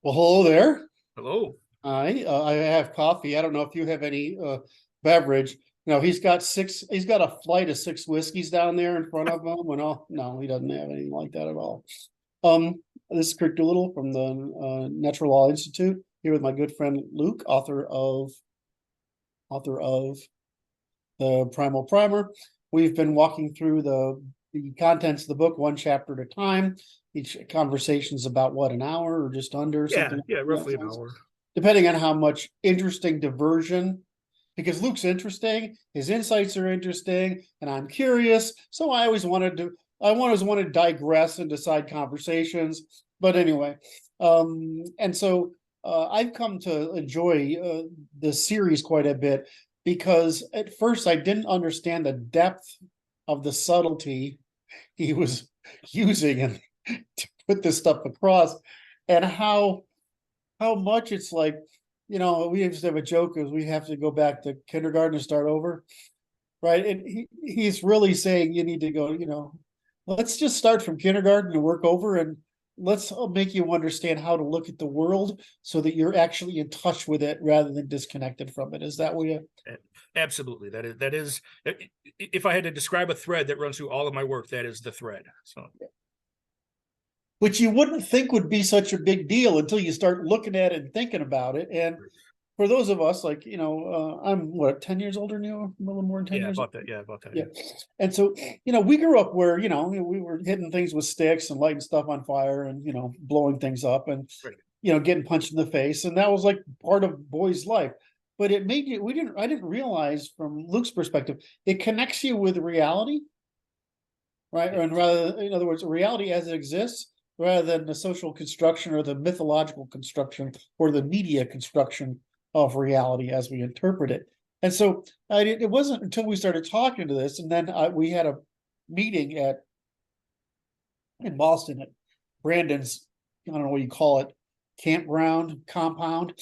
Well, hello there. Hello. I have coffee. I don't know if you have any beverage. No, he's got a flight of six whiskeys down there in front of him. And all, no, he doesn't have anything like that at all. This is Curt Doolittle from the Natural Law Institute, here with my good friend Luke, author of the Primal Primer. We've been walking through the contents of the book one chapter at a time. Each conversation's about what, an hour or just under, Yeah, something yeah, like roughly an that, hour. depending on how much interesting diversion, because Luke's interesting, his insights are interesting, and I'm curious. So I always wanted to digress into side conversations. But anyway, and so I've come to enjoy this series quite a bit because at first I didn't understand the depth of the subtlety he was using and to put this stuff across, and how much it's like, we used to have a joke is we have to go back to kindergarten and start over, right? And he's really saying you need to go, let's just start from kindergarten and work over, and let's make you understand how to look at the world so that you're actually in touch with it rather than disconnected from it. Is that what you? Absolutely. That is if I had to describe a thread that runs through all of my work, that is the thread. So Which you wouldn't think would be such a big deal until you start looking at it and thinking about it. And for those of us, like, I'm what, 10 years older than you, a little more than 10 yeah, years. about that. Yeah, about that. Yeah. And so, we grew up where, we were hitting things with sticks and lighting stuff on fire and, blowing things up and, Right. Getting punched in the face. And that was like part of boy's life. But it made you, I didn't realize from Luke's perspective, it connects you with reality, right? And rather, in other words, reality as it exists, rather than the social construction or the mythological construction or the media construction of reality as we interpret it. And so it wasn't until we started talking to this, and then we had a meeting in Boston at Brandon's, I don't know what you call it, campground compound.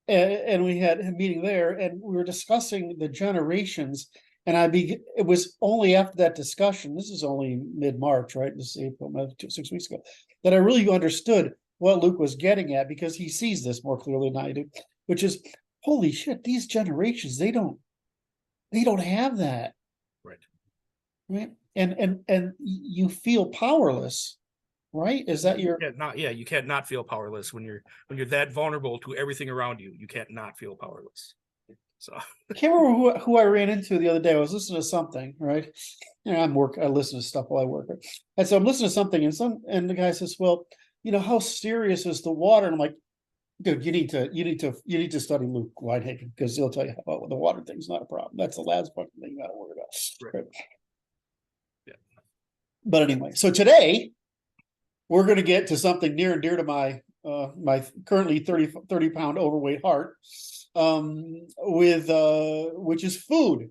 And we had a meeting there, and we were discussing the generations. And it was only after that discussion, this is only mid-March, right? This is April, 6 weeks ago, that I really understood what Luke was getting at, because he sees this more clearly than I do, which is, holy shit, these generations, they don't have that. Right. Right. And you feel powerless, right? Is that your? You can't not feel powerless when you're that vulnerable to everything around you. You can't not feel powerless. So I can't remember who I ran into the other day. I was listening to something, right? I listen to stuff while I work. And so I'm listening to something, and the guy says, well, how serious is the water? And I'm like, dude, you need to study Luke Weinhagen, because he'll tell you about the water thing's not a problem. That's the last fucking thing you gotta worry about. right. Right? Yeah. But anyway, so today we're going to get to something near and dear to my currently 30 pound overweight heart, with which is food.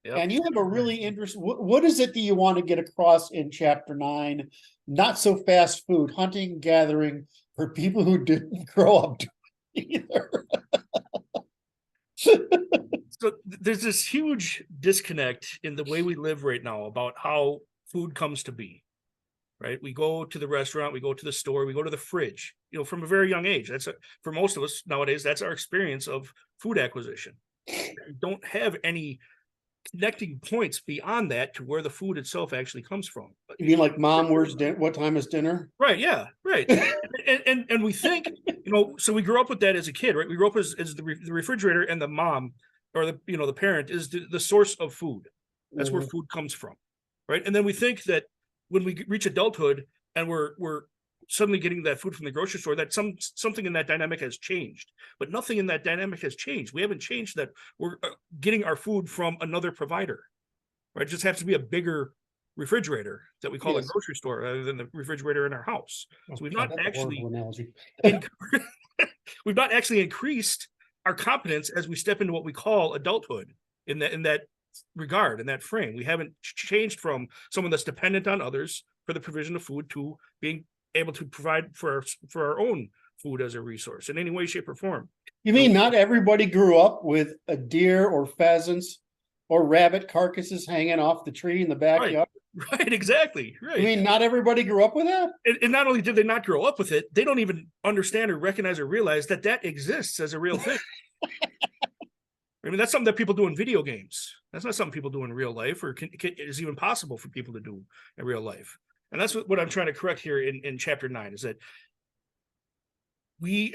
Yep. And you have a really interesting, what is it that you want to get across in chapter 9? Not so fast food, hunting, gathering for people who didn't grow up either. So there's this huge disconnect in the way we live right now about how food comes to be. Right, we go to the restaurant, we go to the store, we go to the fridge, from a very young age. For most of us nowadays, that's our experience of food acquisition. We don't have any connecting points beyond that to where the food itself actually comes from. You mean like, mom, where's dinner? What time is dinner? Right, yeah, right. and we think, so we grew up with that as a kid, right? We grew up as the refrigerator and the mom, or the parent is the source of food. That's where food comes from, right? And then we think that when we reach adulthood and we're suddenly getting that food from the grocery store, that something in that dynamic has changed. But nothing in that dynamic has changed. We haven't changed that we're getting our food from another provider, right? It just has to be a bigger refrigerator that we call a grocery store rather than the refrigerator in our house. So we've not actually we've not actually increased our competence as we step into what we call adulthood in that regard, in that frame. We haven't changed from someone that's dependent on others for the provision of food to being able to provide for our own food as a resource in any way, shape, or form. You mean not everybody grew up with a deer or pheasants or rabbit carcasses hanging off the tree in the backyard? Right, exactly. I Right. mean, not everybody grew up with that. And not only did they not grow up with it, they don't even understand or recognize or realize that that exists as a real thing. I mean, that's something that people do in video games. That's not something people do in real life, or is even possible for people to do in real life. And that's what I'm trying to correct here in chapter 9, is that we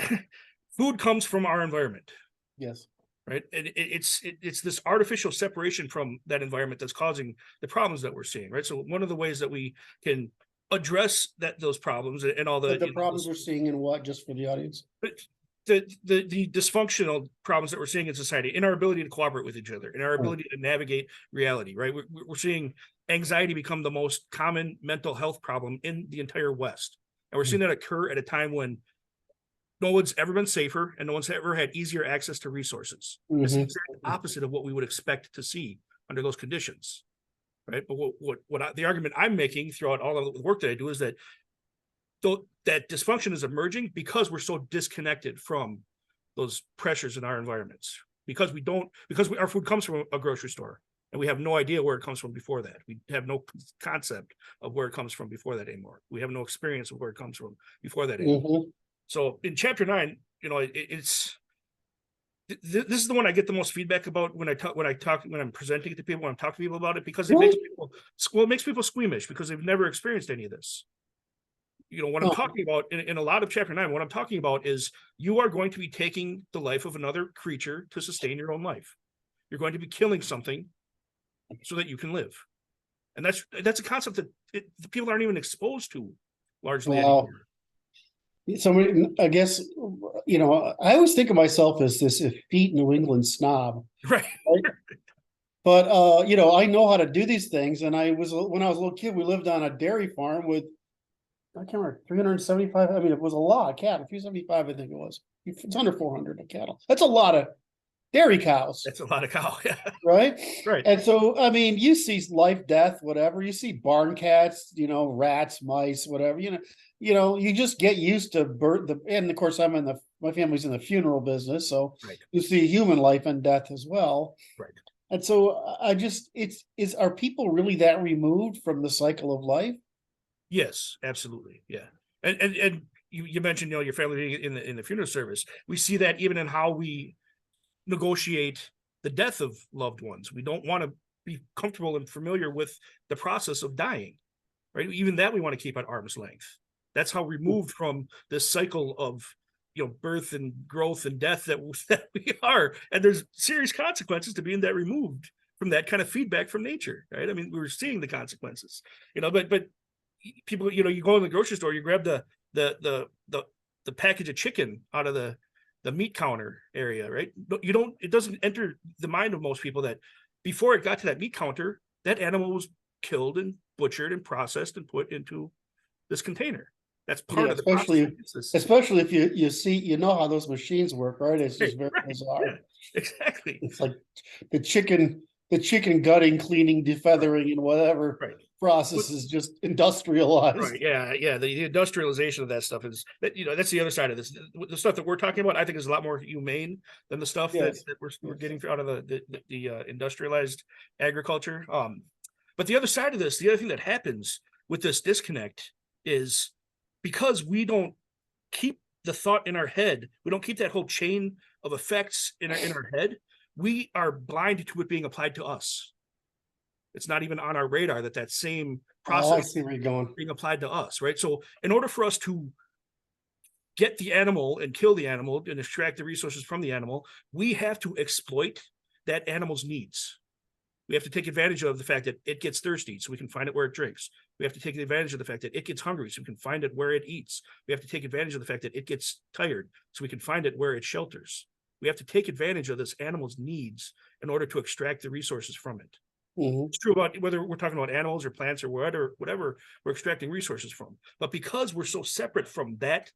food comes from our environment, Yes. right? And it's this artificial separation from that environment that's causing the problems that we're seeing, right? So one of the ways that we can address those problems and all But the you know, problems we're seeing in what, just for the audience? the dysfunctional problems that we're seeing in society, in our ability to cooperate with each other, in our ability to navigate reality, right? We're seeing anxiety become the most common mental health problem in the entire West. And we're seeing that occur at a time when no one's ever been safer and no one's ever had easier access to resources. It's the exact opposite of what we would expect to see under those conditions, right? But the argument I'm making throughout all of the work that I do is that that dysfunction is emerging because we're so disconnected from those pressures in our environments, because our food comes from a grocery store and we have no idea where it comes from before that. We have no concept of where it comes from before that anymore. We have no experience of where it comes from before that anymore. So in chapter 9, you know, this is the one I get the most feedback about when I'm presenting it to people, when I'm talking to people about it, because it makes people squeamish because they've never experienced any of this. You know, what I'm talking about in a lot of chapter 9, what I'm talking about is you are going to be taking the life of another creature to sustain your own life. You're going to be killing something so that you can live. And that's a concept that the people aren't even exposed to largely anymore. So I guess, you know, I always think of myself as this effete New England snob. Right. But, you know, I know how to do these things. And when I was a little kid, we lived on a dairy farm with, I can't remember, 375. I mean, it was a lot of cattle, 375, I think it was. It's under 400 of cattle. That's a lot of dairy cows. That's a lot of cow. Yeah. Right. Right. And so, I mean, you see life, death, whatever. You see barn cats, you know, rats, mice, whatever. You just get used to and of course, my family's in the funeral business, so you see human life and death as well. Right. And so, are people really that removed from the cycle of life? Yes, absolutely. Yeah. And you mentioned, you know, your family in the funeral service. We see that even in how we negotiate the death of loved ones. We don't want to be comfortable and familiar with the process of dying, right? Even that we want to keep at arm's length. That's how removed from this cycle of, you know, birth and growth and death that we are. And there's serious consequences to being that removed from that kind of feedback from nature, right? I mean, we're seeing the consequences, you know, but people, you know, you go in the grocery store, you grab the package of chicken out of the meat counter area, right? It doesn't enter the mind of most people that before it got to that meat counter, that animal was killed and butchered and processed and put into this container. That's part of the process. Especially if you see, you know how those machines work, right? It's just very bizarre. Yeah, exactly. It's like the chicken gutting, cleaning, defeathering, and whatever process is just industrialized. Right. Yeah. The industrialization of that stuff is that, you know, that's the other side of this. The stuff that we're talking about, I think, is a lot more humane than the stuff that we're getting out of the industrialized agriculture. But the other side of this, the other thing that happens with this disconnect is because we don't keep the thought in our head, we don't keep that whole chain of effects in our head, we are blind to it being applied to us. It's not even on our radar that same process is being applied to us, right? So in order for us to get the animal and kill the animal and extract the resources from the animal, we have to exploit that animal's needs. We have to take advantage of the fact that it gets thirsty so we can find it where it drinks. We have to take advantage of the fact that it gets hungry so we can find it where it eats. We have to take advantage of the fact that it gets tired so we can find it where it shelters. We have to take advantage of this animal's needs in order to extract the resources from it. It's true about whether we're talking about animals or plants or whatever we're extracting resources from. But because we're so separate from that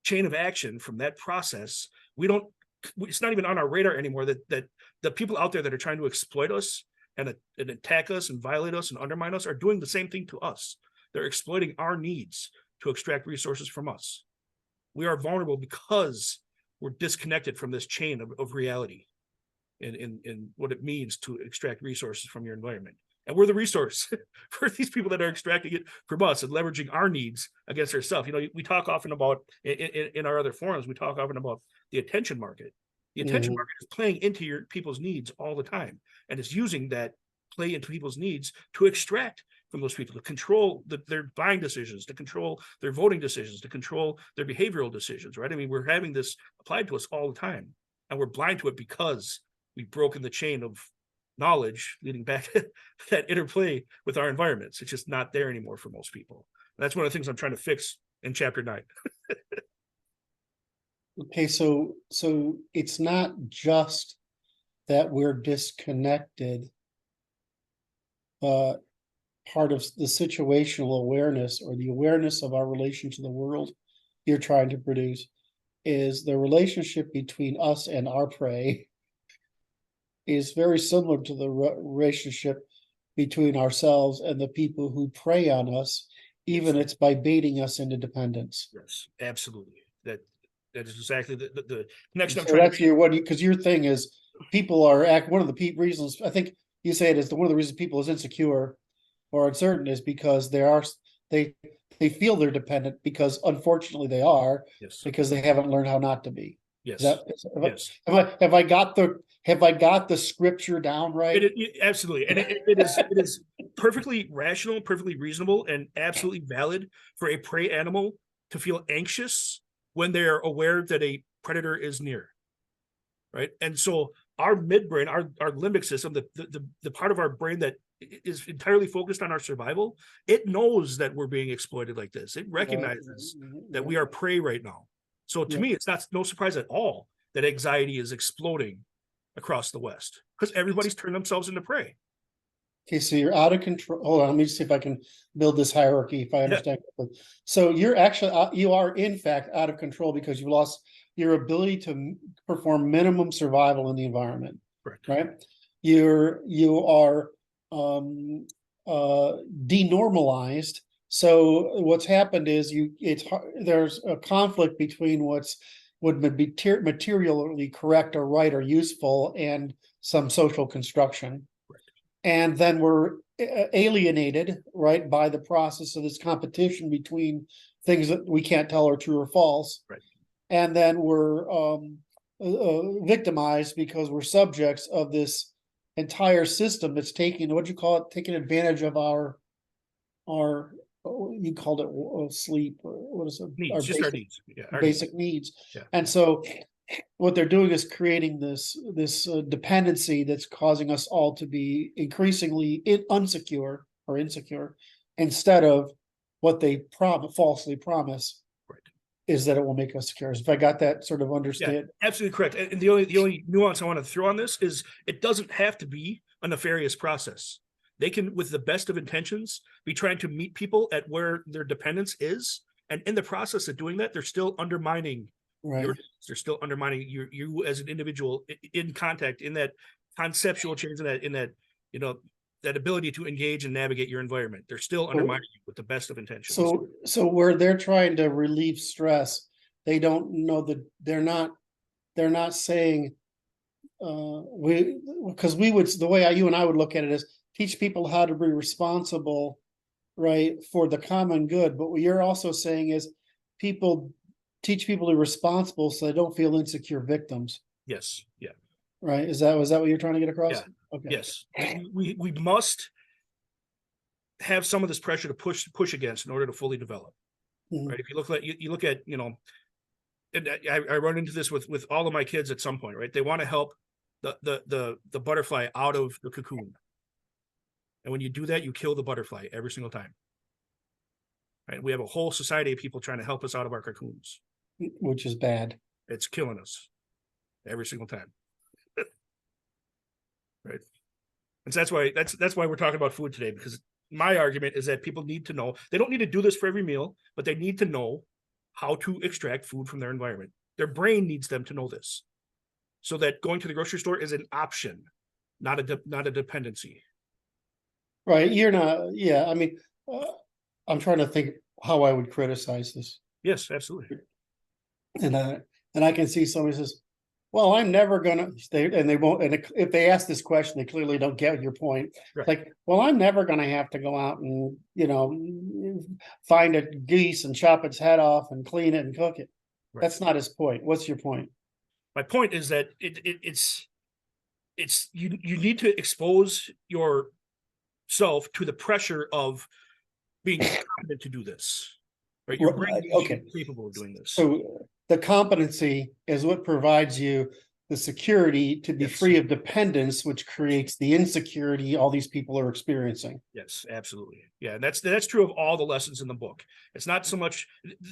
chain of action, from that process, it's not even on our radar anymore that the people out there that are trying to exploit us and attack us and violate us and undermine us are doing the same thing to us. They're exploiting our needs to extract resources from us. We are vulnerable because we're disconnected from this chain of reality in what it means to extract resources from your environment. And we're the resource for these people that are extracting it from us and leveraging our needs against ourselves. We talk often about in our other forums, we talk often about the attention market. The attention market is playing into your people's needs all the time, and it's using that play into people's needs to extract from those people, to control their buying decisions, to control their voting decisions, to control their behavioral decisions, right? I mean, we're having this applied to us all the time, and we're blind to it because we've broken the chain of knowledge leading back to that interplay with our environments. It's just not there anymore for most people. That's one of the things I'm trying to fix in chapter 9. Okay, so it's not just that we're disconnected, but part of the situational awareness, or the awareness of our relation to the world you're trying to produce, is the relationship between us and our prey is very similar to the relationship between ourselves and the people who prey on us, even it's by baiting us into dependence. Yes, absolutely. That is exactly the next. So that's because your thing is people are one of the reasons, I think you say it is one of the reasons people is insecure or uncertain is because they feel they're dependent, because unfortunately they are, yes, because they haven't learned how not to be. Yes. Yes. Have I got the scripture down right? Absolutely. And it is perfectly rational, perfectly reasonable, and absolutely valid for a prey animal to feel anxious when they're aware that a predator is near. Right. And so our midbrain, our limbic system, the part of our brain that is entirely focused on our survival, it knows that we're being exploited like this. It recognizes that we are prey right now. So to me, it's no surprise at all that anxiety is exploding across the West, because everybody's turned themselves into prey. Okay, so you're out of control. Hold on, let me see if I can build this hierarchy, if I understand. So you're actually, you are in fact out of control because you lost your ability to perform minimum survival in the environment. Correct. Right? You are denormalized. So what's happened is there's a conflict between would be materially correct or right or useful and some social construction. Right. And then we're alienated, right, by the process of this competition between things that we can't tell are true or false. Right. And then we're victimized because we're subjects of this entire system that's taking advantage of our you called it sleep, or what is it? Needs, our needs. Yeah, our basic needs. Yeah. And so what they're doing is creating this dependency that's causing us all to be increasingly insecure instead of what they falsely promise. Right. Is that it will make us secure. If I got that sort of understand. Yeah, absolutely correct. And the only nuance I want to throw on this is it doesn't have to be a nefarious process. They can, with the best of intentions, be trying to meet people at where their dependence is. And in the process of doing that, they're still undermining they're still undermining you as an individual in contact, in that conceptual change, in that that ability to engage and navigate your environment. They're still undermining you with the best of intentions. So where they're trying to relieve stress, they don't know that they're not saying the way you and I would look at it is teach people how to be responsible, right, for the common good. But what you're also saying is teach people to be responsible so they don't feel insecure victims. Yes. Yeah. Right. Was that what you're trying to get across? Yeah. Okay. Yes. We must have some of this pressure to push against in order to fully develop. Mm-hmm. Right. If you look at, and I run into this with all of my kids at some point, right? They want to help the butterfly out of the cocoon. And when you do that, you kill the butterfly every single time. Right? We have a whole society of people trying to help us out of our cocoons. Which is bad. It's killing us every single time. Right. And so that's why we're talking about food today, because my argument is that people need to know, they don't need to do this for every meal, but they need to know how to extract food from their environment. Their brain needs them to know this, so that going to the grocery store is an option, not a dependency. Right. You're not. Yeah. I mean, I'm trying to think how I would criticize this. Yes, absolutely. And I can see somebody says, well, I'm never gonna, they won't, and if they ask this question, they clearly don't get your point. Right. Like, well, I'm never gonna have to go out and, find a geese and chop its head off and clean it and cook it. Right. That's not his point. What's your point? My point is that it's you need to expose yourself to the pressure of being competent to do this. Right. Your brain Okay. is capable of doing this. So the competency is what provides you the security to be Yes. free of dependence, which creates the insecurity all these people are experiencing. Yes, absolutely. Yeah, and that's true of all the lessons in the book. It's not so much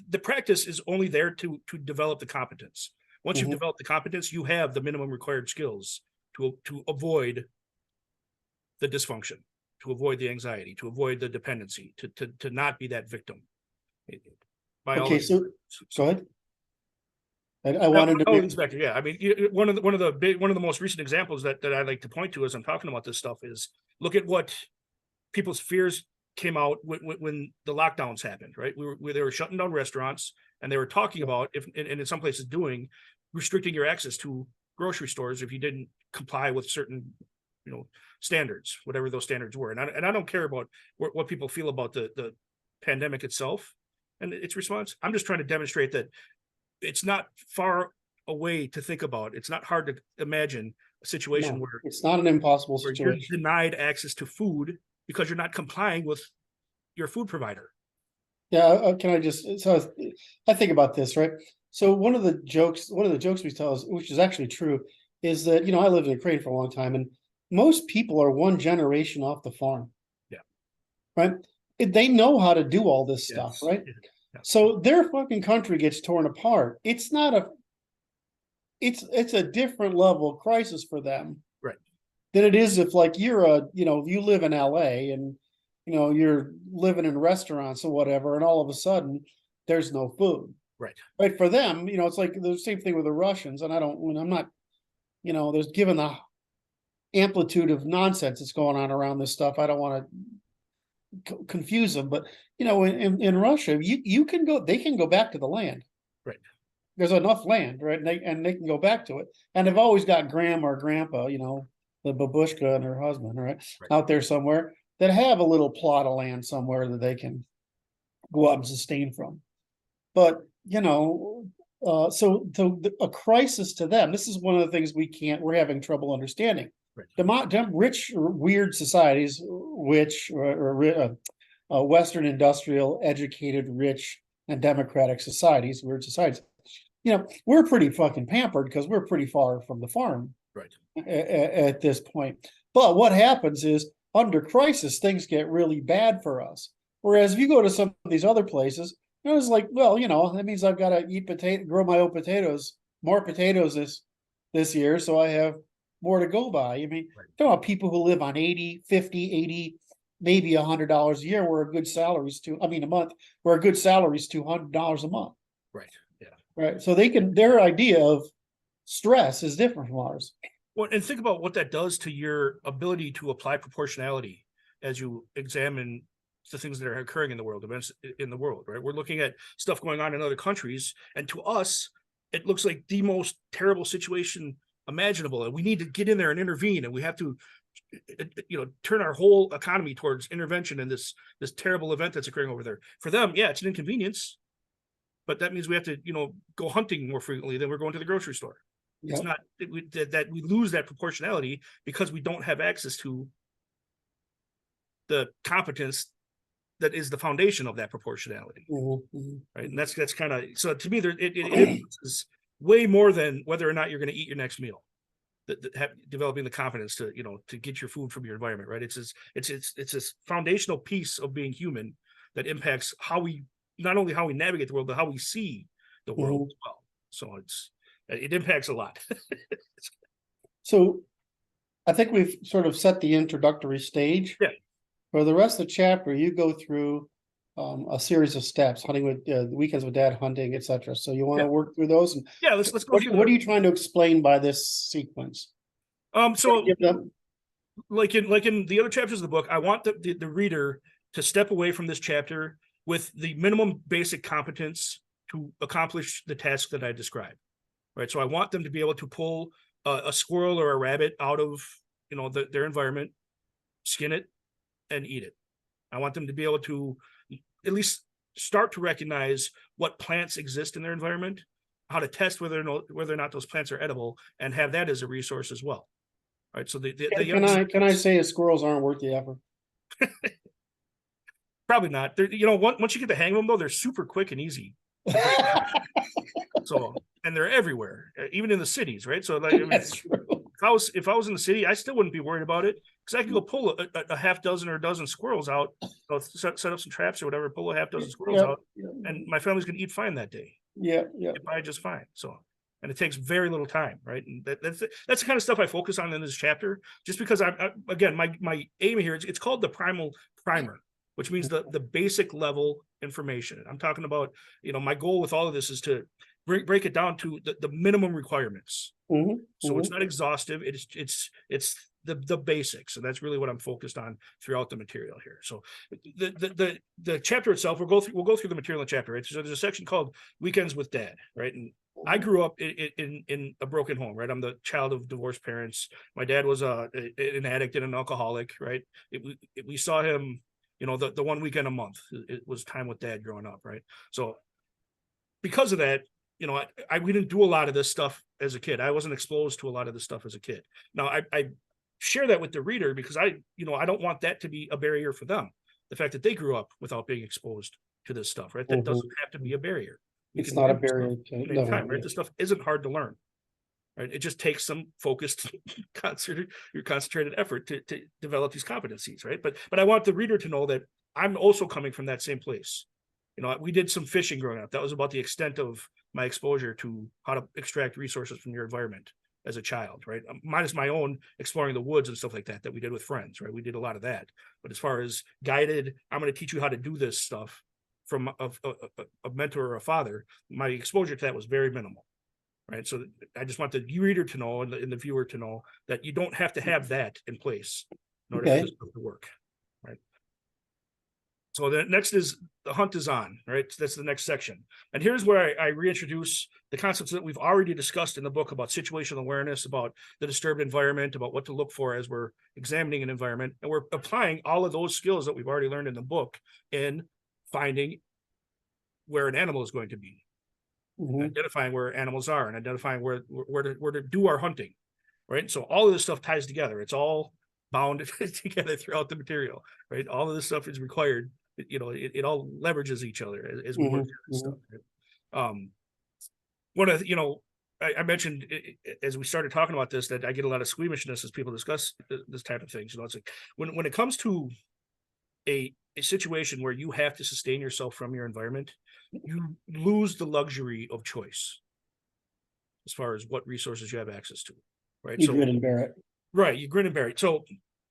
the practice is only there to develop the competence. Once you've developed the competence, you have the minimum required skills to avoid the dysfunction, to avoid the anxiety, to avoid the dependency, to not be that victim. Okay, so go ahead. I wanted to. Yeah, I mean, one of the most recent examples that I like to point to as I'm talking about this stuff is look at what people's fears came out when the lockdowns happened. Right, they were shutting down restaurants, and they were talking about and in some places restricting your access to grocery stores if you didn't comply with certain standards, whatever those standards were. And I don't care about what people feel about the pandemic itself and its response. I'm just trying to demonstrate that it's not far away to think about. It's not hard to imagine a situation where it's not an impossible situation. You're denied access to food because you're not complying with your food provider. Yeah, can I just, so I think about this, right? So one of the jokes we tell is, which is actually true, is that, I lived in Ukraine for a long time, and most people are one generation off the farm. Yeah. Right? They know how to do all this stuff, right? Yeah. So their fucking country gets torn apart. It's a different level of crisis for them. Right. Than it is if like if you live in LA and you're living in restaurants or whatever, and all of a sudden there's no food. Right. For them, it's like the same thing with the Russians. And I'm not, there's given the amplitude of nonsense that's going on around this stuff. I don't want to confuse them, but in Russia, they can go back to the land. Right. There's enough land, right? And they can go back to it. And they've always got grandma or grandpa, the babushka and her husband, right, out there somewhere that have a little plot of land somewhere that they can go out and sustain from. But, so a crisis to them, this is one of the things we're having trouble understanding. Right. Rich, weird societies, Western industrial, educated, rich, and democratic societies, weird societies, we're pretty fucking pampered because we're pretty far from the farm. Right. At this point. But what happens is under crisis, things get really bad for us. Whereas if you go to some of these other places, it's like, well, that means I've got to grow my own potatoes, more potatoes this year. So I have more to go by. I mean, talking about people who live on 80, 50, 80, maybe $100 a year, where a good salary is a month, where a good salary is $200 a month. Right. Yeah. Right. So their idea of stress is different from ours. Well, and think about what that does to your ability to apply proportionality as you examine the things that are occurring in the world, events in the world, right? We're looking at stuff going on in other countries, and to us, it looks like the most terrible situation imaginable, and we need to get in there and intervene, and we have to, turn our whole economy towards intervention in this terrible event that's occurring over there. For them, yeah, it's an inconvenience, but that means we have to, go hunting more frequently than we're going to the grocery store. Yep. It's not that we lose that proportionality because we don't have access to the competence that is the foundation of that proportionality. Mm-hmm. Right. And that's kind of, so to me, it is way more than whether or not you're going to eat your next meal, developing the confidence to get your food from your environment. Right. It's this foundational piece of being human that impacts not only how we navigate the world, but how we see the world as well. So it impacts a lot. So I think we've sort of set the introductory stage. Yeah. For the rest of the chapter, you go through a series of steps, hunting with weekends with dad, hunting, etc. So you want to work through those? And let's go through. What are you trying to explain by this sequence? So like in the other chapters of the book, I want the reader to step away from this chapter with the minimum basic competence to accomplish the task that I described. right? So I want them to be able to pull a squirrel or a rabbit out of, their environment, skin it, and eat it. I want them to be able to at least start to recognize what plants exist in their environment, how to test whether or not those plants are edible, and have that as a resource as well. Right. So can I say squirrels aren't worth the effort? Probably not. Once you get the hang of them, though, they're super quick and easy. So, and they're everywhere, even in the cities, right? So, like, That's true. if I was in the city, I still wouldn't be worried about it, because I could go pull a half dozen or a dozen squirrels out, set up some traps or whatever, pull a half dozen squirrels out, and my family's gonna eat fine that day. Yeah. Get by just fine. So, and it takes very little time, right? And that's the kind of stuff I focus on in this chapter, just because again, my aim here is, it's called the Primal Primer, which means the basic level information. I'm talking about, my goal with all of this is to break it down to the minimum requirements. So it's not exhaustive. It's the basics, and that's really what I'm focused on throughout the material here. So the chapter itself, we'll go through the material in the chapter, right? So there's a section called Weekends with Dad, right? And I grew up in a broken home, right? I'm the child of divorced parents. My dad was an addict and an alcoholic, right? We saw him, the one weekend a month. It was time with Dad growing up, right? So because of that, we didn't do a lot of this stuff as a kid. I wasn't exposed to a lot of this stuff as a kid. Now I share that with the reader because I don't want that to be a barrier for them. The fact that they grew up without being exposed to this stuff, right? That doesn't have to be a barrier. It's not a barrier. Right? This stuff isn't hard to learn, right? It just takes some focused, concentrated effort to develop these competencies, right? But I want the reader to know that I'm also coming from that same place. We did some fishing growing up. That was about the extent of my exposure to how to extract resources from your environment as a child, right? Minus my own exploring the woods and stuff like that we did with friends, right? We did a lot of that. But as far as guided, I'm going to teach you how to do this stuff from a mentor or a father, my exposure to that was very minimal, right? So I just want the reader to know and the viewer to know that you don't have to have that in place in order for this stuff to work, right? So the next is the hunt is on, right? That's the next section. And here's where I reintroduce the concepts that we've already discussed in the book about situational awareness, about the disturbed environment, about what to look for as we're examining an environment. And we're applying all of those skills that we've already learned in the book in finding where an animal is going to be, identifying where animals are, and identifying where to do our hunting, right? So all of this stuff ties together. It's all bound together throughout the material, right? All of this stuff is required. It all leverages each other as we work through this stuff. Right? One of I mentioned as we started talking about this that I get a lot of squeamishness as people discuss this type of things. It's like when it comes to a situation where you have to sustain yourself from your environment, you lose the luxury of choice as far as what resources you have access to, right? You grin and bear it. Right, you grin and bear it. So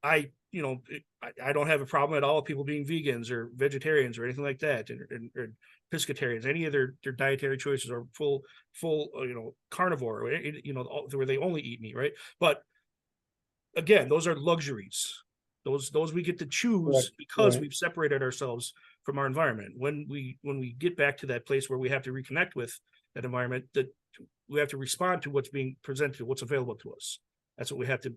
I don't have a problem at all with people being vegans or vegetarians or anything like that, or pescatarians, any of their dietary choices, or full carnivore, where they only eat meat, right? But again, those are luxuries. Those we get to choose because we've separated ourselves from our environment. When we get back to that place where we have to reconnect with that environment, that we have to respond to what's being presented, what's available to us. That's what we have to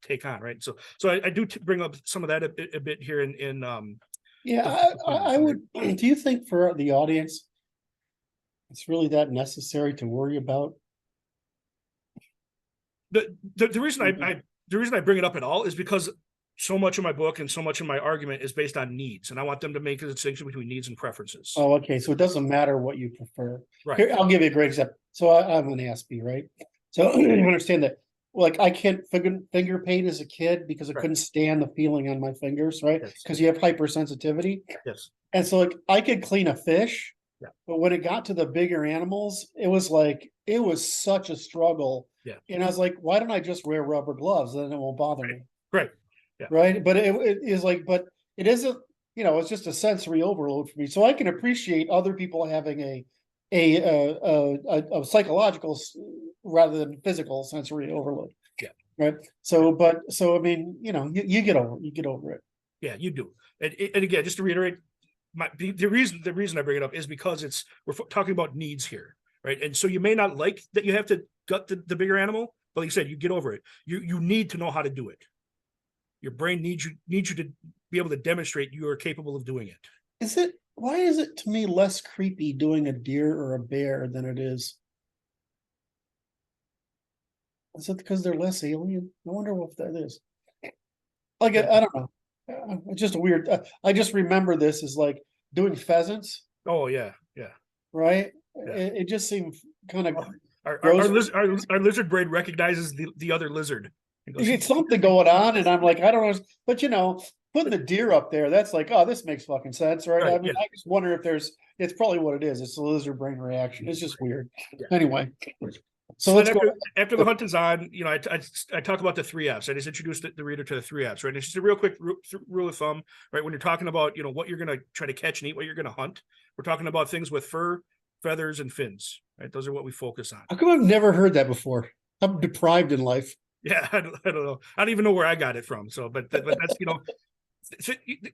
take on, right? So I do bring up some of that a bit here in I would. Do you think for the audience, it's really that necessary to worry about? The reason I bring it up at all is because so much of my book and so much of my argument is based on needs, and I want them to make a distinction between needs and preferences. Oh, okay. So it doesn't matter what you prefer. Right. Here, I'll give you a great example. So I'm an ASB, right? So you understand that. Like I can't finger paint as a kid because I couldn't stand the feeling on my fingers, right? Because you have hypersensitivity. Yes. And so like I could clean a fish, but when it got to the bigger animals, it was such a struggle. Yeah. And I was like, why don't I just wear rubber gloves? Then it won't bother me. Right. Yeah. Right. But it is like, but it isn't, it's just a sensory overload for me. So I can appreciate other people having a psychological rather than physical sensory overload. Yeah. Right. So I mean, you get over it. Yeah, you do. And again, just to reiterate, the reason I bring it up is because we're talking about needs here, right? And so you may not like that you have to gut the bigger animal, but like you said, you get over it. You need to know how to do it. Your brain needs you to be able to demonstrate you are capable of doing it. Why is it to me less creepy doing a deer or a bear than it is? Is it because they're less alien? I wonder what that is. Like, I don't know. It's just a weird, I just remember this as like doing pheasants, Oh yeah, right? Yeah. It just seemed kind of, our lizard brain recognizes the other lizard. it's something going on, and I'm like, I don't know, but putting the deer up there, that's like, oh, this makes fucking sense, right? Right, I mean, yeah. I just wonder if it's probably what it is. It's a lizard brain reaction. It's just weird. Yeah. Anyway, so let's after, go. After the hunt is on, I talk about the 3 Fs. I just introduced the reader to the 3 Fs, right? It's just a real quick rule of thumb, right? When you're talking about, what you're going to try to catch and eat, what you're going to hunt, we're talking about things with fur, feathers, and fins, right? Those are what we focus on. How come I've never heard that before? I'm deprived in life. Yeah, I don't know. I don't even know where I got it from. So, but that's,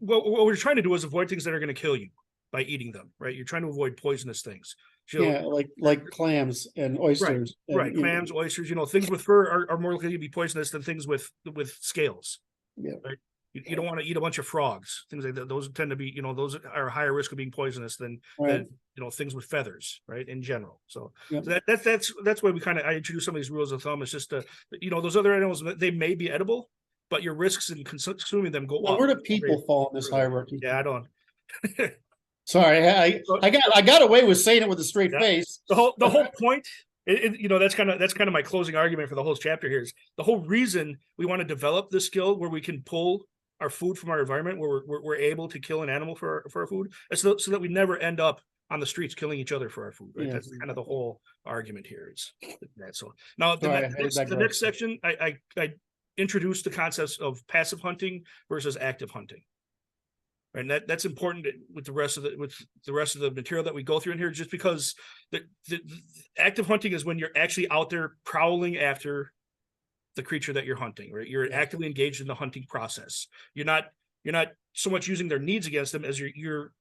what we're trying to do is avoid things that are going to kill you by eating them, right? You're trying to avoid poisonous things. So, yeah, like clams and oysters. Right. Clams, oysters, things with fur are more likely to be poisonous than things with scales. Yeah. Right. You don't want to eat a bunch of frogs, things like that. Those tend to be, those are higher risk of being poisonous than things with feathers, right? In general. So, so that's why I introduce some of these rules of thumb. It's just those other animals, they may be edible, but your risks in consuming them go up. Where do people fall in this hierarchy? Yeah, I don't. Sorry, I got away with saying it with a straight face. The whole point, that's kind of my closing argument for the whole chapter here is the whole reason we want to develop this skill where we can pull our food from our environment, where we're able to kill an animal for our food, so that we never end up on the streets killing each other for our food. Right, that's kind of the whole argument here. Is that so? Now the next section, I introduced the concepts of passive hunting versus active hunting. And that's important with the rest of the material that we go through in here, just because the active hunting is when you're actually out there prowling after the creature that you're hunting, right? You're actively engaged in the hunting process. You're not so much using their needs against them as you're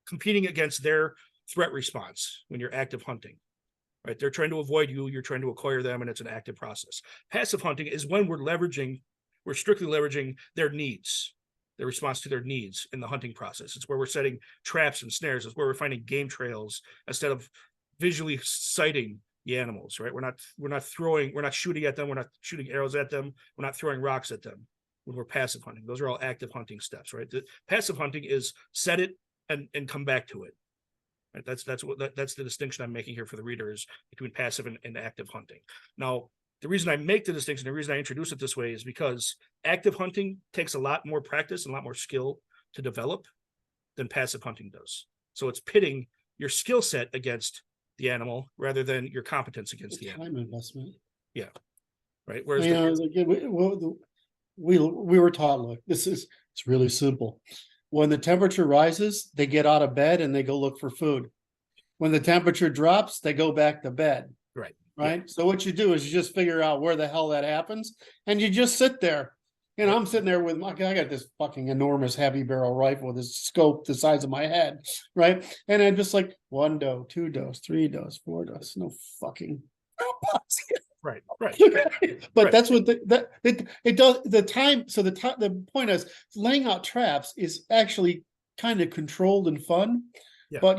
competing against their threat response when you're active hunting, right? They're trying to avoid you, you're trying to acquire them, and it's an active process. Passive hunting is when we're strictly leveraging their needs. Their response to their needs in the hunting process. It's where we're setting traps and snares. It's where we're finding game trails instead of visually sighting the animals, right? We're not shooting at them. We're not shooting arrows at them. We're not throwing rocks at them when we're passive hunting. Those are all active hunting steps, right? The passive hunting is set it and come back to it. Right? That's the distinction I'm making here for the readers between passive and active hunting. Now, the reason I make the distinction, the reason I introduce it this way is because active hunting takes a lot more practice and a lot more skill to develop than passive hunting does. So it's pitting your skill set against the animal rather than your competence against the animal. Time investment. Yeah. Right. Whereas we were taught, look, it's really simple. When the temperature rises, they get out of bed and they go look for food. When the temperature drops, they go back to bed. Right. Right. So what you do is you just figure out where the hell that happens, and you just sit there. I'm sitting there with I got this fucking enormous heavy barrel rifle with this scope the size of my head, right? And I'm just like 1 doe, 2 does, 3 does, 4 does. No fucking. Right. But that's what it does. The time. So the point is laying out traps is actually kind of controlled and fun, but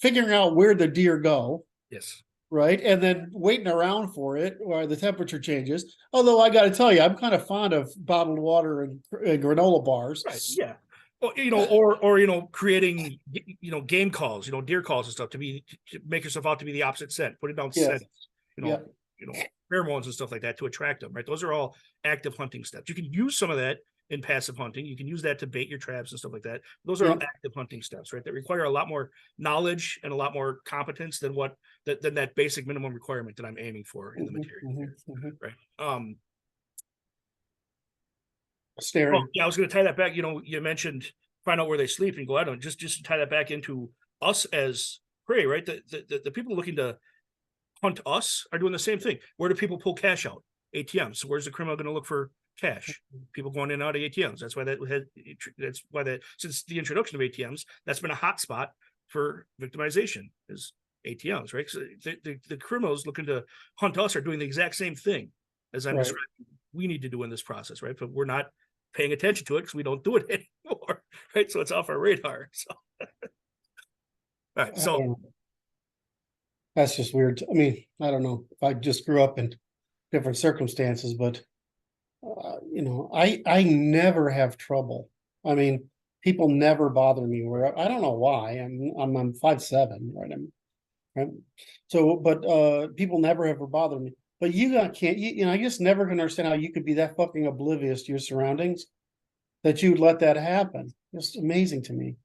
figuring out where the deer go. Yes. Right. And then waiting around for it while the temperature changes. Although I got to tell you, I'm kind of fond of bottled water and granola bars. Right. Yeah. Well, or creating, game calls, deer calls and stuff to make yourself out to be the opposite scent, put it down scent, pheromones and stuff like that to attract them. Right. Those are all active hunting steps. You can use some of that in passive hunting. You can use that to bait your traps and stuff like that. Those are all active hunting steps, right? That require a lot more knowledge and a lot more competence than that basic minimum requirement that I'm aiming for in the material. Right. Staring. I was going to tie that back. You mentioned find out where they sleep and go out and just tie that back into us as prey, right? The people looking to hunt us are doing the same thing. Where do people pull cash out? ATMs. So where's the criminal going to look for cash? People going in and out of ATMs. That's why since the introduction of ATMs, that's been a hot spot for victimization. Is ATMs, right? So the criminals looking to hunt us are doing the exact same thing as I'm Right. describing we need to do in this process, right? But we're not paying attention to it because we don't do it anymore, right? So it's off our radar. So, all right. So That's just weird. I mean, I don't know if I just grew up in different circumstances, but I never have trouble. I mean, people never bother me where I don't know why. I'm 5'7", right? Right. So, but people never ever bother me. But I just never can understand how you could be that fucking oblivious to your surroundings that you'd let that happen. It's amazing to me.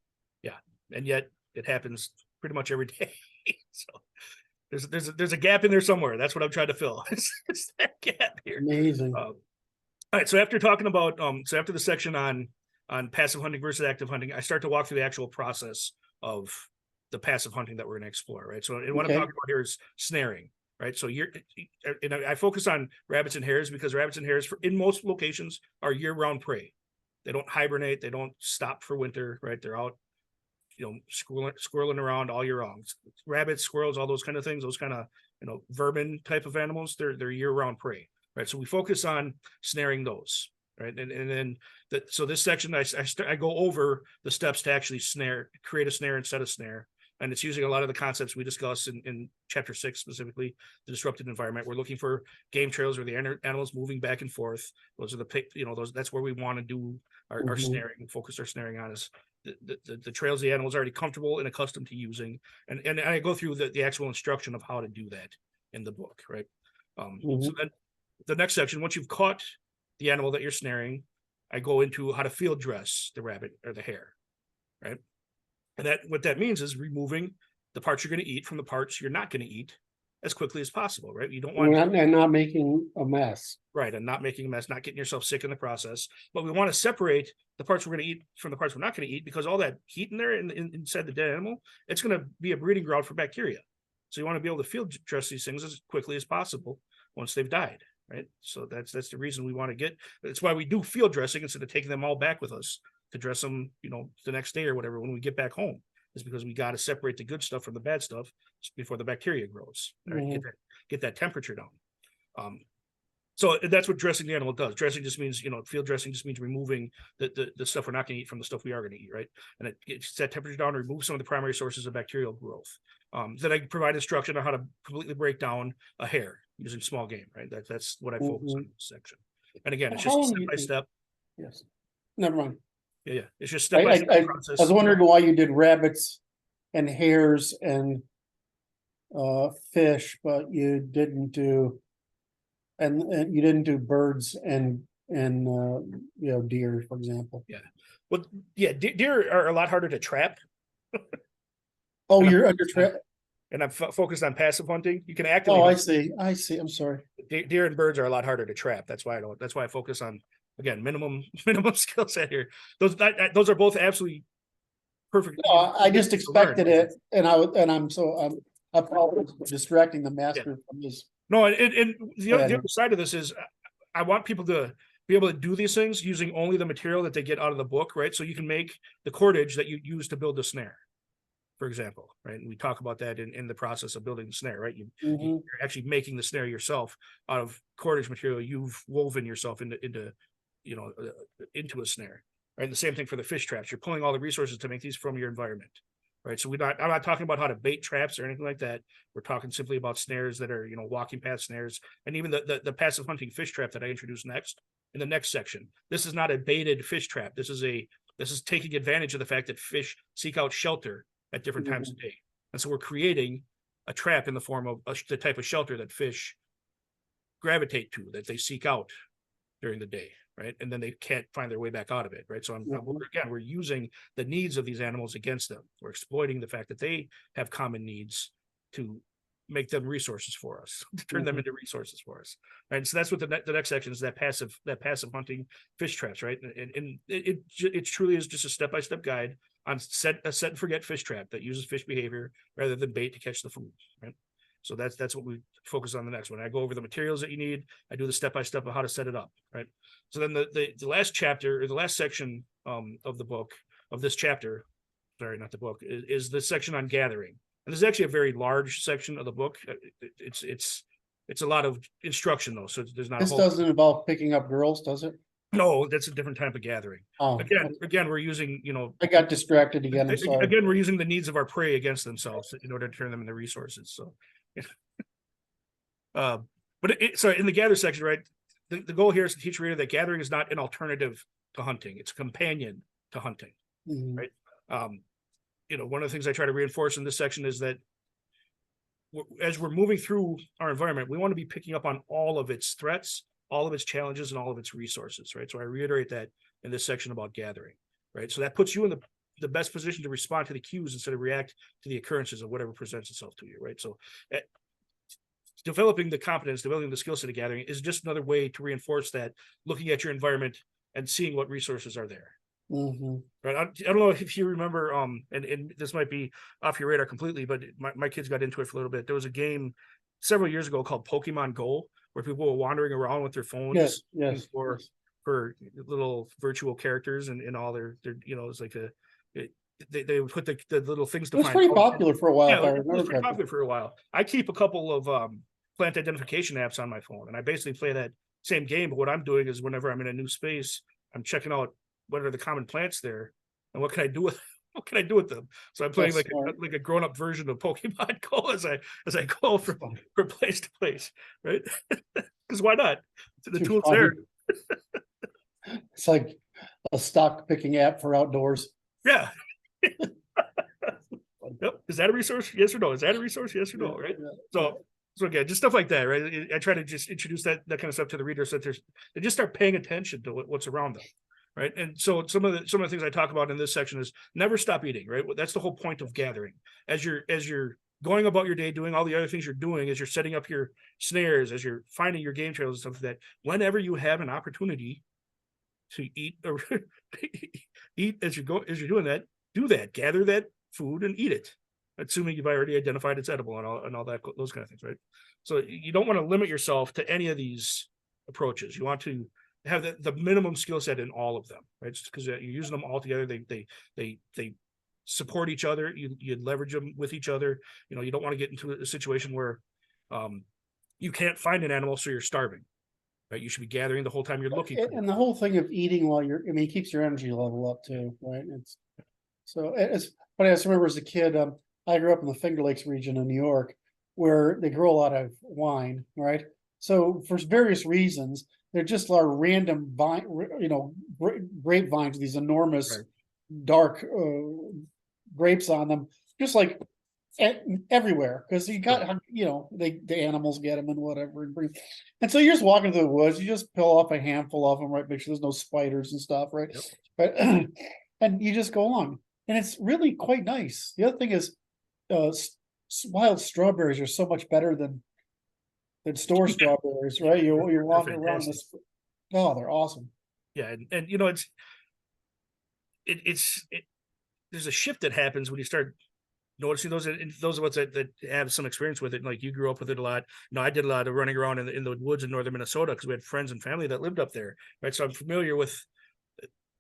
Yeah, and yet it happens pretty much every day. So there's a gap in there somewhere. That's what I'm trying to fill. It's that gap here. Amazing. All right. So after talking about so after the section on passive hunting versus active hunting, I start to walk through the actual process of the passive hunting that we're going to explore. Right. So what I'm talking about here is snaring. Right. So I focus on rabbits and hares because rabbits and hares in most locations are year-round prey. They don't hibernate. They don't stop for winter. Right. They're out, squirreling around all year round. Rabbits, squirrels, all those kind of things, those kind of, vermin type of animals, they're year-round prey. Right. So we focus on snaring those. Right. And then so this section, I go over the steps to actually create a snare and set a snare. And it's using a lot of the concepts we discussed in chapter 6, specifically the disrupted environment. We're looking for game trails where the animals moving back and forth. Those are that's where we want to do our snaring, focus our snaring on is the trails the animal's already comfortable and accustomed to using. And I go through the actual instruction of how to do that in the book, right? So then the next section, once you've caught the animal that you're snaring, I go into how to field dress the rabbit or the hare, right? And what that means is removing the parts you're going to eat from the parts you're not going to eat as quickly as possible, right? You don't want and not making a mess. Right, and not making a mess, not getting yourself sick in the process. But we want to separate the parts we're going to eat from the parts we're not going to eat, because all that heat in there inside the dead animal, it's going to be a breeding ground for bacteria. So you want to be able to field dress these things as quickly as possible once they've died, right? So that's the reason we want to get. That's why we do field dressing instead of taking them all back with us to dress them, the next day or whatever when we get back home, is because we got to separate the good stuff from the bad stuff before the bacteria grows. Right? Get that temperature down. So that's what dressing the animal does. Dressing just means, field dressing just means removing the stuff we're not going to eat from the stuff we are going to eat, right? And it gets that temperature down to remove some of the primary sources of bacterial growth. Then I provide instruction on how to completely break down a hare using small game, right? That's what I focus on in this section. And again, it's just step by step. Yes. Never mind. Yeah. It's just step by step process. I was wondering why you did rabbits and hares and fish, but you didn't do and you didn't do birds and deer, for example. Yeah. Well, yeah, deer are a lot harder to trap. Oh, you're under trap. And I'm focused on passive hunting. You can actively. Oh, I see. I'm sorry. Deer and birds are a lot harder to trap. That's why I focus on, again, minimum skill set here. Those are both absolutely perfect. No, I just expected it, and I'm probably distracting the master from his. No, and the other side of this is I want people to be able to do these things using only the material that they get out of the book, right? So you can make the cordage that you use to build the snare, for example, right? And we talk about that in the process of building the snare, right? You're actually making the snare yourself out of cordage material you've woven yourself into a snare, right? And the same thing for the fish traps. You're pulling all the resources to make these from your environment, right? So I'm not talking about how to bait traps or anything like that. We're talking simply about snares that are, walking path snares, and even the passive hunting fish trap that I introduce next in the next section. This is not a baited fish trap. This is taking advantage of the fact that fish seek out shelter at different times of day. And so we're creating a trap in the form of the type of shelter that fish gravitate to, that they seek out during the day, right? And then they can't find their way back out of it, right? So we're using the needs of these animals against them. We're exploiting the fact that they have common needs to make them resources for us, to turn them into resources for us, right? And so that's what the next section is, that passive hunting fish traps, right? And it truly is just a step-by-step guide on set and forget fish trap that uses fish behavior rather than bait to catch the food, right? So that's what we focus on the next one. I go over the materials that you need. I do the step-by-step of how to set it up, right? So then the last chapter, or the last section of the book, of this chapter, sorry, not the book, is the section on gathering. And this is actually a very large section of the book. It's a lot of instruction though, so there's not This a whole. doesn't involve picking up girls, does it? No, that's a different type of gathering. Oh, Again, we're using, you know, I got distracted again. I'm sorry. again, we're using the needs of our prey against themselves in order to turn them into resources. So, so in the gather section, right, the goal here is to teach a reader that gathering is not an alternative to hunting; it's a companion to hunting. Mhm. Right. You know, one of the things I try to reinforce in this section is that as we're moving through our environment, we want to be picking up on all of its threats, all of its challenges, and all of its resources, right? So I reiterate that in this section about gathering, right? So that puts you in the best position to respond to the cues instead of react to the occurrences of whatever presents itself to you, right? So developing the competence, developing the skill set of gathering is just another way to reinforce that, looking at your environment and seeing what resources are there. Mm-hmm. Right. I don't know if you remember, and this might be off your radar completely, but my kids got into it for a little bit. There was a game several years ago called Pokemon Go, where people were wandering around with their phones for little virtual characters and all their you know, it's like they would put the little things to It was find. pretty popular for a while. Yeah, it was pretty popular for a while. I keep a couple of plant identification apps on my phone, and I basically play that same game. But what I'm doing is whenever I'm in a new space, I'm checking out what are the common plants there, and what can I do with them. So I'm playing like a grown up version of Pokemon Go as I go from place to place, right? Because why not? The tool's there. It's like a stock picking app for outdoors. Yeah. Yep. Is that a resource? Yes or no? Is that a resource? Yes or no? Right. Yeah. So again, just stuff like that, right? I try to just introduce that kind of stuff to the reader so that they just start paying attention to what's around them. Right. And so some of the things I talk about in this section is never stop eating. Right. That's the whole point of gathering. As you're going about your day, doing all the other things you're doing, as you're setting up your snares, as you're finding your game trails and stuff like that, whenever you have an opportunity to eat or eat as you're doing that, do that, gather that food and eat it, assuming you've already identified it's edible and all that, those kind of things. Right. So you don't want to limit yourself to any of these approaches. You want to have the minimum skill set in all of them, right? Just because you're using them all together, they support each other. You leverage them with each other. You know, you don't want to get into a situation where you can't find an animal, so you're starving, right? You should be gathering the whole time you're looking. And the whole thing of eating while it keeps your energy level up too, right? It's funny. I just remember as a kid, I grew up in the Finger Lakes region of New York, where they grow a lot of wine, right? So for various reasons, they're just like random grapevines, these enormous dark grapes on them, just like everywhere, because you got the animals get them and whatever, and so you're just walking through the woods, you just peel off a handful of them, right? Make sure there's no spiders and stuff, right? Yep. But and you just go along, and it's really quite nice. The other thing is, wild strawberries are so much better than store strawberries, right? You're walking around this. Oh, they're awesome. Yeah, and you know, there's a shift that happens when you start noticing those of us that have some experience with it. Like you grew up with it a lot. You know, I did a lot of running around in the woods in northern Minnesota because we had friends and family that lived up there, right? So I'm familiar with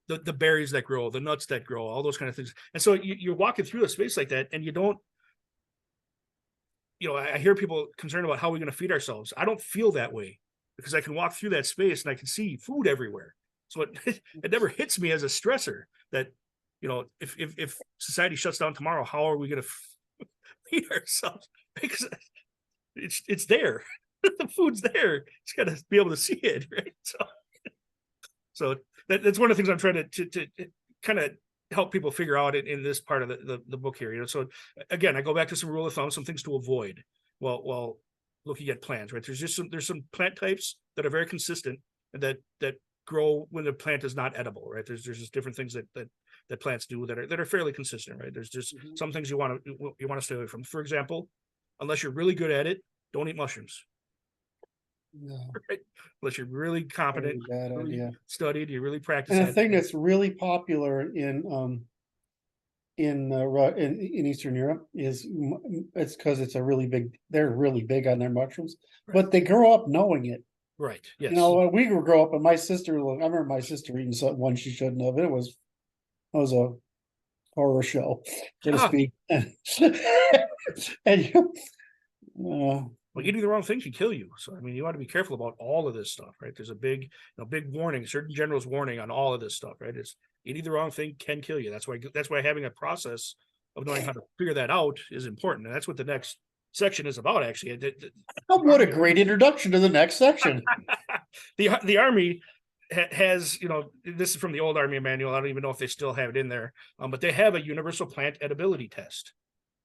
the berries that grow, the nuts that grow, all those kind of things. And so you're walking through a space like that, and you don't. You know, I hear people concerned about how we're going to feed ourselves. I don't feel that way because I can walk through that space and I can see food everywhere. So it never hits me as a stressor that, you know, if society shuts down tomorrow, how are we going to feed ourselves? Because it's there. The food's there. It's got to be able to see it, right? So that's one of the things I'm trying to kind of help people figure out in this part of the book here. You know, so again, I go back to some rule of thumb, some things to avoid while looking at plants, right? There's some plant types that are very consistent and that grow when the plant is not edible, right? There's just different things that plants do that are fairly consistent, right? There's just some things you want to stay away from. For example, unless you're really good at it, don't eat mushrooms. No. Right? Unless you're really competent, really studied, you really practice. And the thing that's really popular in Eastern Europe is it's because it's they're really big on their mushrooms, but they grow up knowing it. Right. Yes. You know, when we grow up, and I remember my sister eating one she shouldn't have. It was a horror show, so to speak. And Well, eating the wrong thing can kill you. So, I mean, you want to be careful about all of this stuff, right? There's a big warning, certain generals warning on all of this stuff, right? It's eating the wrong thing can kill you. That's why having a process of knowing how to figure that out is important. And that's what the next section is about, actually. what a great introduction to the next section. The Army has, this is from the old Army manual. I don't even know if they still have it in there, but they have a universal plant edibility test.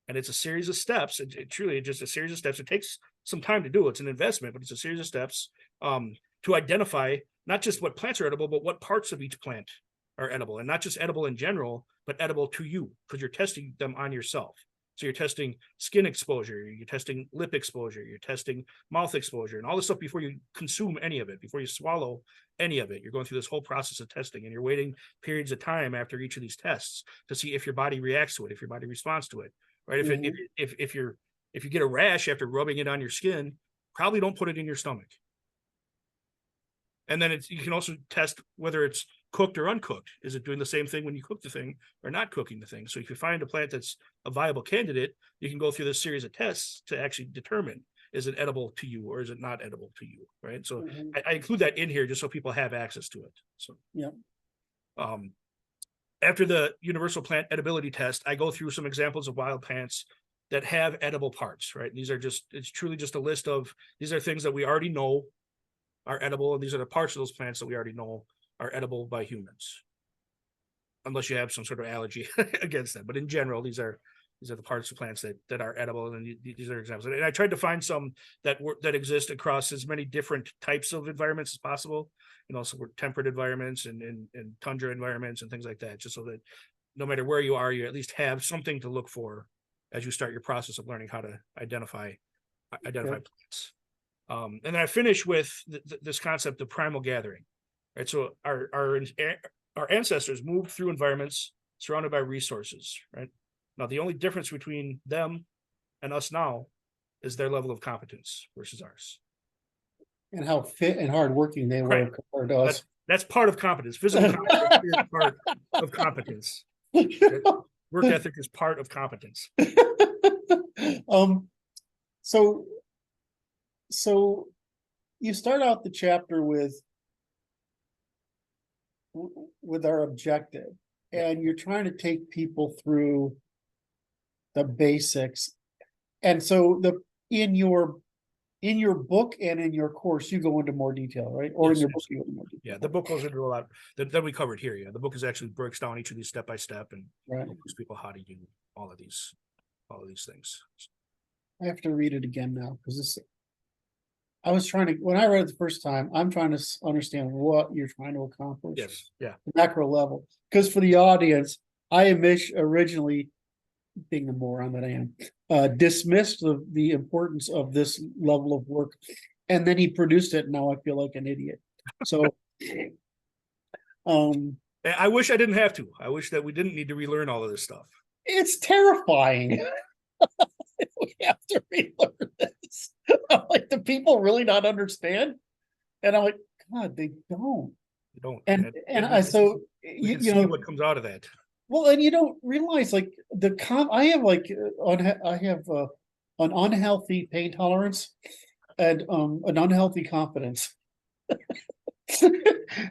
And it's a series of steps. It truly is just a series of steps. It takes some time to do. It's an investment, but it's a series of steps to identify not just what plants are edible, but what parts of each plant are edible, and not just edible in general, but edible to you, because you're testing them on yourself. So you're testing skin exposure, you're testing lip exposure, you're testing mouth exposure, and all this stuff before you consume any of it, before you swallow any of it. You're going through this whole process of testing, and you're waiting periods of time after each of these tests to see if your body reacts to it, if your body responds to it. Right. If you get a rash after rubbing it on your skin, probably don't put it in your stomach. And then you can also test whether it's cooked or uncooked. Is it doing the same thing when you cook the thing or not cooking the thing? So if you find a plant that's a viable candidate, you can go through this series of tests to actually determine, is it edible to you or is it not edible to you? Right. So I include that in here just so people have access to it. So yeah. After the universal plant edibility test, I go through some examples of wild plants that have edible parts, right? It's truly just a list of, these are things that we already know are edible, and these are the parts of those plants that we already know are edible by humans. Unless you have some sort of allergy against them. But in general, these are the parts of plants that are edible, and these are examples. And I tried to find some that exist across as many different types of environments as possible. So we're temperate environments and tundra environments and things like that, just so that no matter where you are, you at least have something to look for as you start your process of learning how to identify plants. And then I finish with this concept of primal gathering, right? So our ancestors moved through environments surrounded by resources, right? Now, the only difference between them and us now is their level of competence versus ours. And how fit and hardworking they were compared to us. That's part of competence. Physical competence is part of competence. Work ethic is part of competence. So you start out the chapter with our objective, and you're trying to take people through the basics. And so in your book and in your course, you go into more detail, right? Or yes, in your book, you go into more detail. Yeah, the book goes into a lot that we covered here. Yeah, the book is actually breaks down each of these step by step and teaches people how to do all of these things. I have to read it again now because when I read it the first time, I'm trying to understand what you're trying to accomplish. Yes, yeah, the macro level. Because for the audience, I originally, being the moron that I am, dismissed the importance of this level of work, and then he produced it, and now I feel like an idiot. So I wish I didn't have to. I wish that we didn't need to relearn all of this stuff. It's terrifying. We have to relearn this. I'm like, do people really not understand? And I'm like, God, they don't. They don't. And you see what comes out of that. Well, and you don't realize like I have an unhealthy pain tolerance and an unhealthy confidence.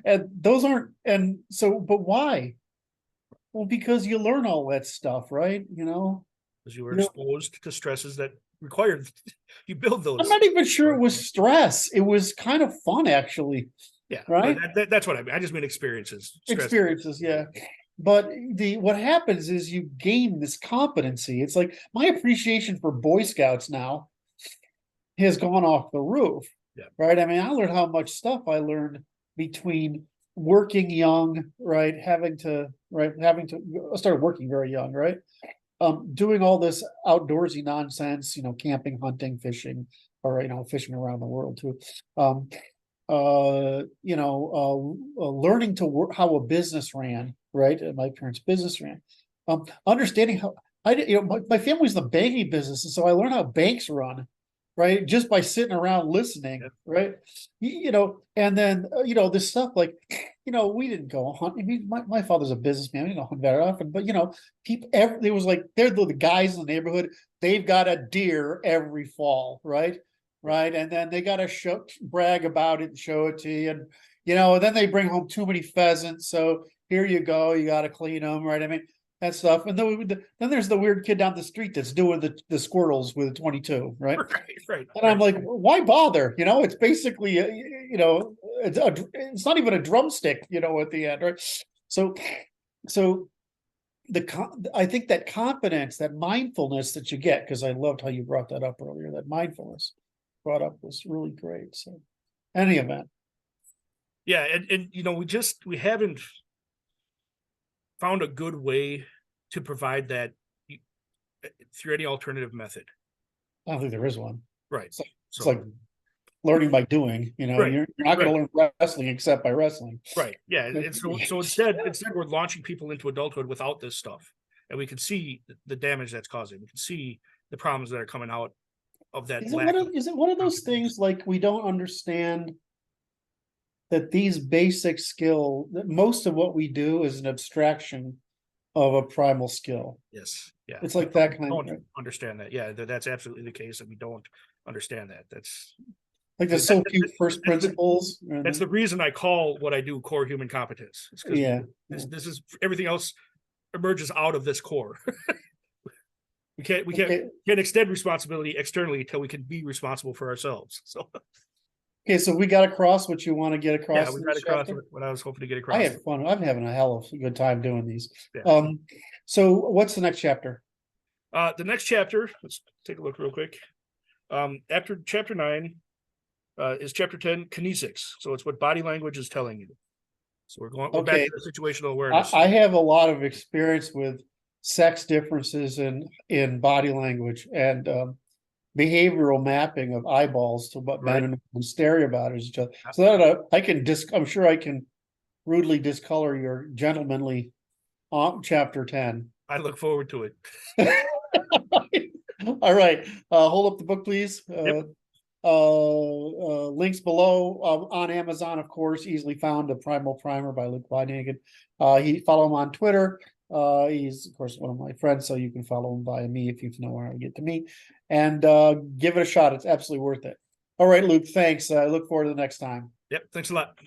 And those aren't, and so, but why? Well, because you learn all that stuff, right? Because you were exposed to stresses that required you build those. I'm not even sure it was stress. It was kind of fun, actually. Yeah, right. That's what I mean. I just mean experiences. Experiences, yeah. But what happens is you gain this competency. It's like my appreciation for Boy Scouts now has gone off the roof. Yeah. Right. I mean, I learned how much stuff I learned between working young, right? Having to start working very young, right? Doing all this outdoorsy nonsense, camping, hunting, fishing, or fishing around the world too. Learning how a business ran, right? My parents' business ran. Understanding how my family's the banking business, and so I learned how banks run, right? Just by sitting around listening, right? And then, this stuff like, we didn't go hunt. I mean, my father's a businessman. We didn't go hunt very often, but people, it was like, they're the guys in the neighborhood. They've got a deer every fall, right? Right. And then they got to brag about it and show it to you. And, then they bring home too many pheasants. So here you go. You got to clean them, right? I mean, that stuff. And then there's the weird kid down the street that's doing the squirrels with a 22, right? Right. And I'm like, why bother? It's basically, it's not even a drumstick, at the end, right? So I think that confidence, that mindfulness that you get, because I loved how you brought that up earlier, that mindfulness brought up was really great. So, any event. Yeah, and we haven't found a good way to provide that through any alternative method. I don't think there is one. Right. It's like learning by doing. Right. You're not going to learn wrestling except by wrestling. Right. Yeah. And so instead we're launching people into adulthood without this stuff, and we can see the damage that's causing. We can see the problems that are coming out of that. Is it one of those things like we don't understand that these basic skill, that most of what we do is an abstraction of a primal skill? Yes. Yeah. It's like that kind of. Right? Understand that. Yeah, that's absolutely the case, and we don't understand that. That's like there's so few first principles. That's the reason I call what I do core human competence. It's because this is everything else emerges out of this core. we can't extend responsibility externally until we can be responsible for ourselves. So okay, so we got across what you want to get across. Yeah, we got across what I was hoping to get across. I had fun. I'm having a hell of a good time doing these. Yeah. So what's the next chapter? The next chapter, let's take a look real quick. After chapter 9 is chapter 10, kinesics. So it's what body language is telling you. So we're back to the situational awareness. I have a lot of experience with sex differences in body language and behavioral mapping of eyeballs to what men and women stare about each other. So that I'm sure I can rudely discolor your gentlemanly chapter 10. I look forward to it. All right. Hold up the book, please. Yep. Links below on Amazon, of course, easily found. The Primal Primer by Luke Weinhagen. Follow him on Twitter. He's of course one of my friends, so you can follow him via me if you know where I get to me. And give it a shot. It's absolutely worth it. All right, Luke. Thanks. I look forward to the next time. Yep. Thanks a lot.